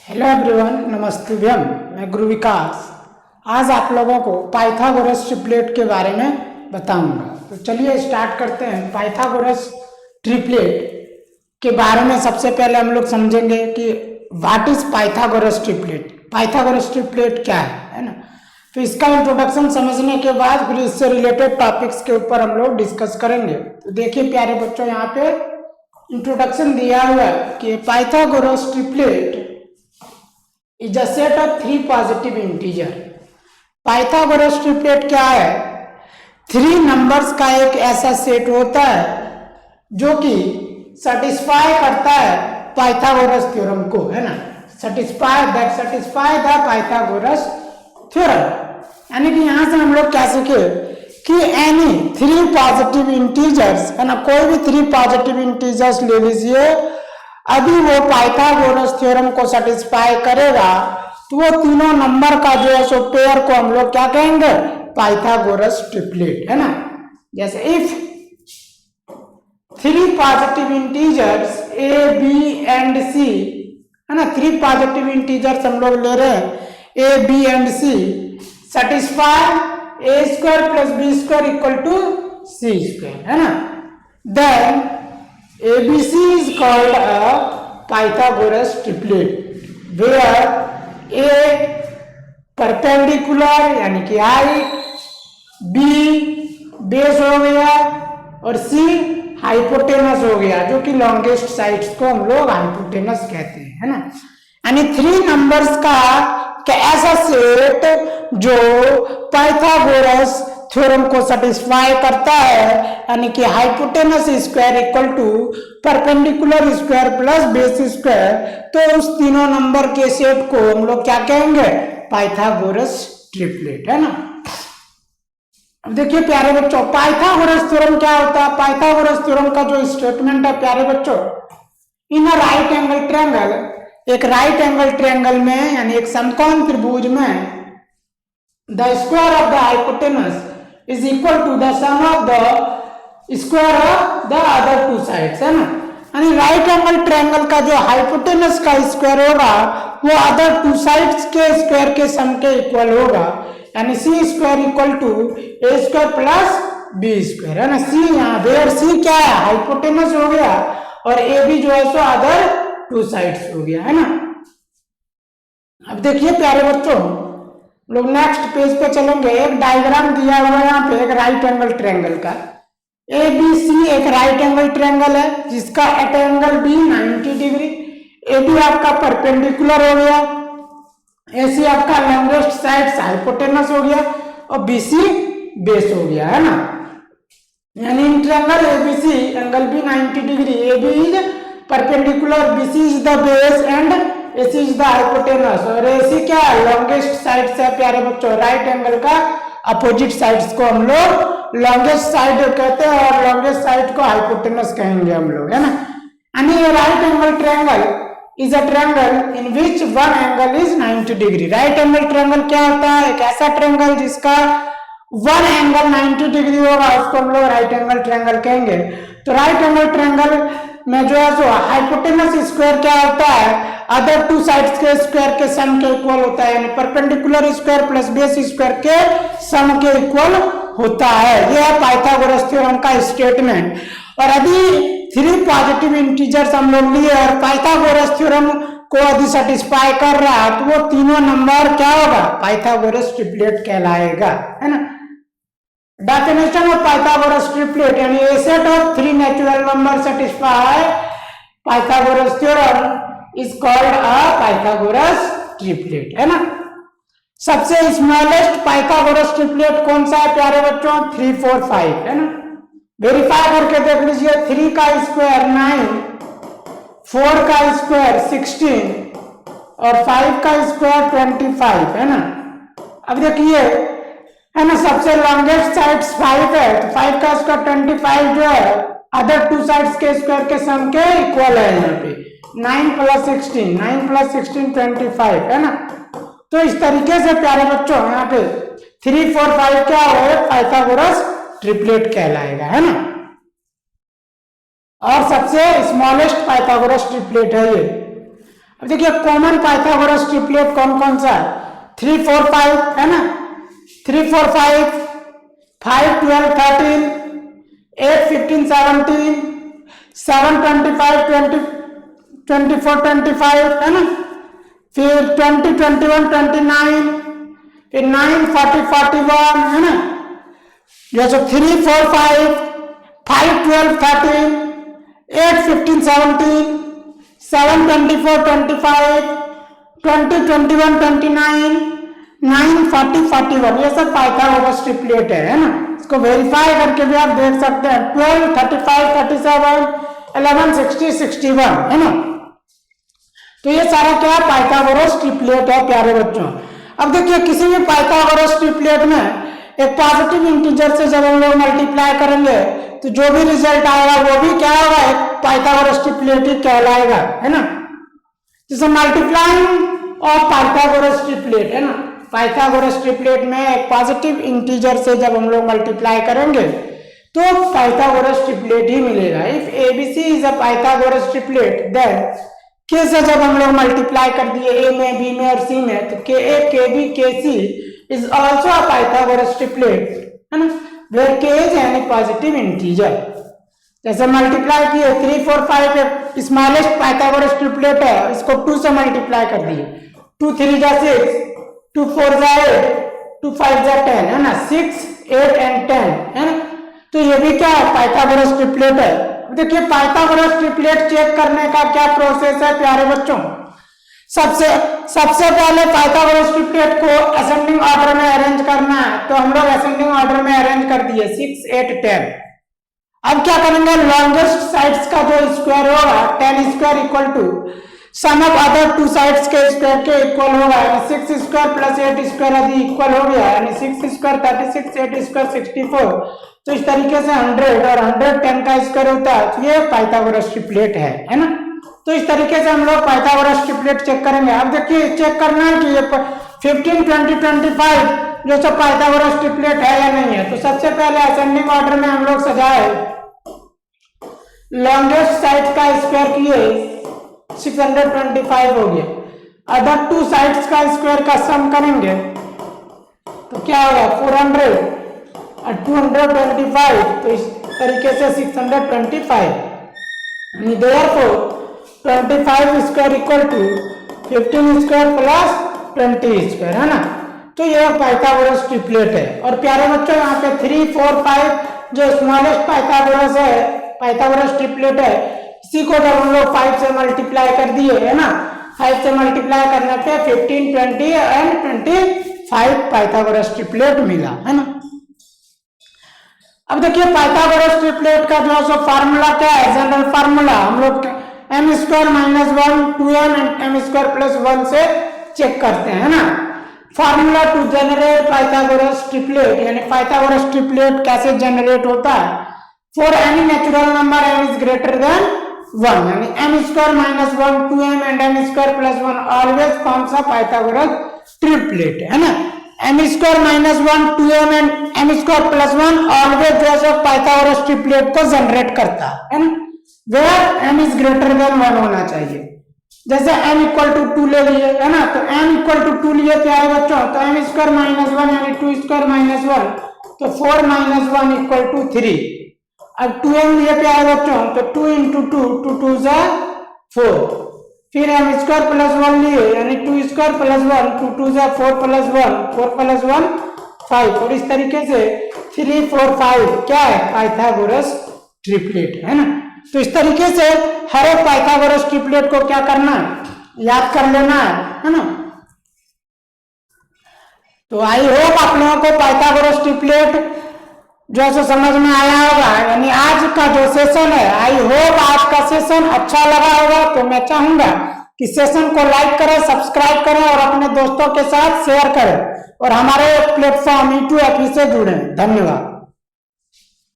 Hello everyone, नमस्तुभ्यम। मैं गुरु विकास। आज आप लोगों को पाइथागोरस ट्रिपलेट के बारे में बताऊंगा। तो चलिए स्टार्ट करते हैं। पाइथागोरस ट्रिपलेट के बारे में सबसे पहले हम लोग समझेंगे कि what is Pythagoras triplet. Pythagoras triplet क्या है ना। तो इसका इंट्रोडक्शन समझने के बाद फिर इससे रिलेटेड टॉपिक्स के ऊपर हम लोग डिस्कस करेंगे। तो देखिए प्यारे बच्चों, यहाँ पे इंट्रोडक्शन दिया हुआ है कि Pythagoras triplet is a set of three positive integer. Pythagoras triplet क्या है? थ्री नंबर्स का एक ऐसा सेट होता है जो कि सेटिस्फाई करता है पाइथागोरस थ्योरम को, है ना। Satisfy the Pythagoras theorem. यानी कि यहां से हम लोग क्या सीखे कि एनी थ्री पॉजिटिव इंटीजर्स, है ना, कोई भी थ्री पॉजिटिव इंटीजर्स ले लीजिए, अभी वो पाइथागोरस थ्योरम को सेटिस्फाई करेगा तो वो तीनों नंबर का जो है सो पेयर को हम लोग क्या कहेंगे? पाइथागोरस ट्रिपलेट, है ना। जैसे if three positive integers A B and C, है ना, थ्री पॉजिटिव इंटीजर्स हम लोग ले रहे हैं A B and C, satisfy A square plus B square equal to C square, है ना, then ABC is called a Pythagoras triplet where A perpendicular यानी कि हाइट, B बेस हो गया और C हाइपोटेनस हो गया, जो कि लॉन्गेस्ट साइड्स को हम लोग हाइपोटेनस कहते हैं, है ना। यानी थ्री नंबर्स का ऐसा सेट जो पाइथागोरस थ्योरम को सेटिस्फाई करता है, यानी कि hypotenuse square equal to perpendicular square plus base square, तो उस तीनों नंबर के सेट को हम लोग क्या कहेंगे? पाइथागोरस ट्रिपलेट, है ना। अब देखिए प्यारे बच्चों, पाइथागोरस थ्योरम क्या होता है? पाइथागोरस थ्योरम का जो स्टेटमेंट है प्यारे बच्चों, इन अ राइट एंगल ट्रायंगल, एक राइट एंगल ट्रायंगल में यानी एक समकोण त्रिभुज में the square of the hypotenuse is equal to the sum of the square of the other two sides, है ना। यानी राइट एंगल ट्रायंगल का जो हाइपोटेनस का स्क्वायर होगा वो अदर टू साइड्स के स्क्वायर के सम के इक्वल होगा, यानी C square equal to A square plus B square, है ना। सी यहाँ वेयर सी क्या है? हाइपोटेनस हो गया और ए बी जो है सो अदर टू साइड्स हो गया, है ना। अब देखिए प्यारे बच्चों, लोग नेक्स्ट पेज पे चलेंगे। एक डायग्राम दिया हुआ है यहाँ पे एक राइट एंगल ट्रायंगल का। ए बी सी एक राइट एंगल ट्रायंगल है जिसका at angle B 90 degree, A B आपका परपेंडिकुलर हो गया, ए सी आपका लॉन्गेस्ट साइड हाइपोटेनस हो गया और बी सी बेस हो गया, है ना। यानी in triangle A B C angle B 90 degree, A B is perpendicular, B C is the base and AC is the hypotenuse, और AC क्या है? लॉन्गेस्ट साइड से प्यारे बच्चों, राइट एंगल का अपोजिट साइड्स को हम लोग लॉन्गेस्ट साइड कहते हैं और लॉन्गेस्ट साइड को हाइपोटेनस कहेंगे हम लोग, है ना। यानी ये right angle triangle is a triangle in which one angle is 90 degree. Right angle triangle क्या होता है? एक ऐसा ट्रायंगल जिसका वन एंगल 90 डिग्री होगा, उसको हम लोग राइट एंगल ट्रायंगल कहेंगे। तो राइट एंगल ट्रायंगल में जो है सो हाइपोटेनस स्क्वायर क्या होता है? अदर टू साइड्स के स्क्वायर के सम के इक्वल होता है, यानी perpendicular square plus base square के सम के इक्वल होता है। यह है पाइथागोरस थ्योरम का स्टेटमेंट। और यदि थ्री पॉजिटिव इंटीजर्स हम लोग लिए और पाइथागोरस थ्योरम को यदि सेटिस्फाई कर रहा है तो वो तीनों नंबर क्या होगा? पाइथागोरस ट्रिपलेट कहलाएगा, है ना। Definition of Pythagoras triplet, यानी a set of three natural numbers satisfy Pythagoras theorem is called a Pythagoras triplet, है ना। सबसे स्मॉलेस्ट पाइथागोरस ट्रिपलेट कौन सा है प्यारे बच्चों? 3 4 5, है ना। वेरीफाई करके देख लीजिए। 3 का स्क्वायर 9, 4 का स्क्वायर 16 और 5 का स्क्वायर 25, है ना। अब देखिए, है ना, सबसे लॉन्गेस्ट साइड्स 5 है तो 5 का स्क्वायर 25 जो है अदर टू साइड्स के स्क्वायर के सम के इक्वल है। यहाँ पे 9 प्लस 16 25, है ना। तो इस तरीके से प्यारे बच्चों यहाँ पे 3 4 5 क्या है? पाइथागोरस ट्रिपलेट कहलाएगा, है ना। और सबसे स्मॉलेस्ट पाइथागोरस ट्रिपलेट है ये। अब देखिए कॉमन पाइथागोरस ट्रिपलेट कौन कौन सा है, 3 4 5 है ना, 3 4 5, 5 12 13, 8 15 17, 7 25 20 24 25 है ना, फिर 20 21 29, फिर 9 40 41 है ना, जैसे 3 4 5, 5 12 13, 8 15 17, 7 24 25, 20 21 29, 9 40 41, ये सब पाइथागोरस ट्रिपलेट है ना। इसको वेरीफाई करके भी आप देख सकते हैं, 12 35 37, 11 60 61 है ना। तो ये सारा क्या पाइथागोरस ट्रिपलेट है प्यारे बच्चों। अब देखिए किसी भी पाइथागोरस ट्रिपलेट में एक पॉजिटिव इंटीजर से जब हम लोग मल्टीप्लाई करेंगे तो जो भी रिजल्ट आएगा वो भी क्या होगा, एक पाइथागोरस ट्रिपलेट ही कहलाएगा, है ना। जैसे मल्टीप्लाइंग ऑफ पाइथागोरस ट्रिपलेट है ना, पाइथागोरस ट्रिपलेट में एक पॉजिटिव इंटीजर से जब हम लोग मल्टीप्लाई करेंगे तो पाइथागोरस ट्रिपलेट ही मिलेगा। If ABC is a Pythagoras triplet then के से जब हम लोग मल्टीप्लाई कर दिए ए में, बी में और सी में, तो के ए k B k C is also a Pythagoras triplet, है ना, where k is any positive integer. जैसे मल्टीप्लाई किए 3 4 5 स्मॉलेस्ट पाइथागोरस ट्रिपलेट है, इसको 2 से मल्टीप्लाई कर दिए, 2 3 जा 6, 2 4 जा 8, 2 5 जा 10 है ना, 6 8 एंड 10 है ना। तो ये भी क्या है, पाइथागोरस ट्रिपलेट है। देखिए पाइथागोरस ट्रिपलेट चेक करने का क्या प्रोसेस है प्यारे बच्चों। सबसे पहले पाइथागोरस ट्रिपलेट को असेंडिंग ऑर्डर में अरेंज करना है, तो हम लोग असेंडिंग ऑर्डर में अरेंज कर दिए 6 8 10। अब क्या करेंगे, लॉन्गेस्ट साइड्स का जो स्क्वायर होगा 10 square equal to sum of other 2 sides के स्क्वायर के इक्वल होगा, यानी 6 स्क्वायर प्लस 8 स्क्वायर यदि इक्वल हो गया, यानी 6 स्क्वायर 36, 8 स्क्वायर 64, तो इस तरीके से 100 और 100 10 का स्क्वायर होता है, तो ये पाइथागोरस ट्रिपलेट है ना। तो इस तरीके से हम लोग पाइथागोरस ट्रिपलेट चेक करेंगे। अब देखिए चेक करना है कि ये 15 20 25 जो सब पाइथागोरस ट्रिपलेट है या नहीं है। तो सबसे पहले असेंडिंग ऑर्डर में हम लोग सजाए, लॉन्गेस्ट साइड का स्क्वायर किए 625 हो गया, अदर 2 साइड्स का स्क्वायर का सम करेंगे तो क्या होगा 400 और 225, तो इस तरीके से 625, therefore 25 square equal to 15 square plus 20 square, है ना। तो यह पाइथागोरस ट्रिपलेट है। और प्यारे बच्चों यहाँ पे 3 4 5 जो स्मॉलेस्ट पाइथागोरस है, पाइथागोरस ट्रिपलेट है, इसी को जब हम लोग 5 से मल्टीप्लाई कर दिए, है ना, 5 से मल्टीप्लाई करने पे 15 20 एंड 25 पाइथागोरस ट्रिपलेट मिला, है ना। अब देखिए पाइथागोरस ट्रिपलेट का जो सो फार्मूला क्या है, जनरल फार्मूला हम लोग m square minus 1 2m and m square plus 1 से चेक करते हैं, है ना। Formula to generate Pythagoras triplet, यानी पाइथागोरस ट्रिपलेट कैसे जनरेट होता है, for any natural number m is greater than 1, यानी m square minus 1 2m and m square plus 1 always forms a Pythagoras triplet, है ना। m square minus 1 2m and m square plus 1 always जो है Pythagoras triplet को generate करता है ना, where m is greater than 1 होना चाहिए। जैसे m इक्वल टू 2 ले लिए, है ना, तो m इक्वल टू 2 लिए प्यारे बच्चों, तो m स्क्वायर माइनस 1 यानी 2 स्क्वायर माइनस 1, तो 4 माइनस 1 इक्वल टू 3। अब 2m लिए प्यारे बच्चों, तो 2 इंटू 2 2 2 जा 4, फिर m स्क्वायर प्लस 1 लिए, यानी 2 स्क्वायर प्लस 1 2 2 जा 4 प्लस 1 4 प्लस 1 5, और इस तरीके से 3 4 5 क्या है, पाइथागोरस ट्रिपलेट, है ना। तो इस तरीके से हर एक पाइथागोरस ट्रिपलेट को क्या करना है, याद कर लेना है ना। तो आई होप आप लोगों को पाइथागोरस ट्रिपलेट जो है समझ में आया होगा। यानी आज का जो सेशन है, आई होप आज का सेशन अच्छा लगा होगा। तो मैं चाहूंगा कि सेशन को लाइक करें, सब्सक्राइब करें और अपने दोस्तों के साथ शेयर करें और हमारे प्लेटफॉर्म E2FE से जुड़ें। धन्यवाद।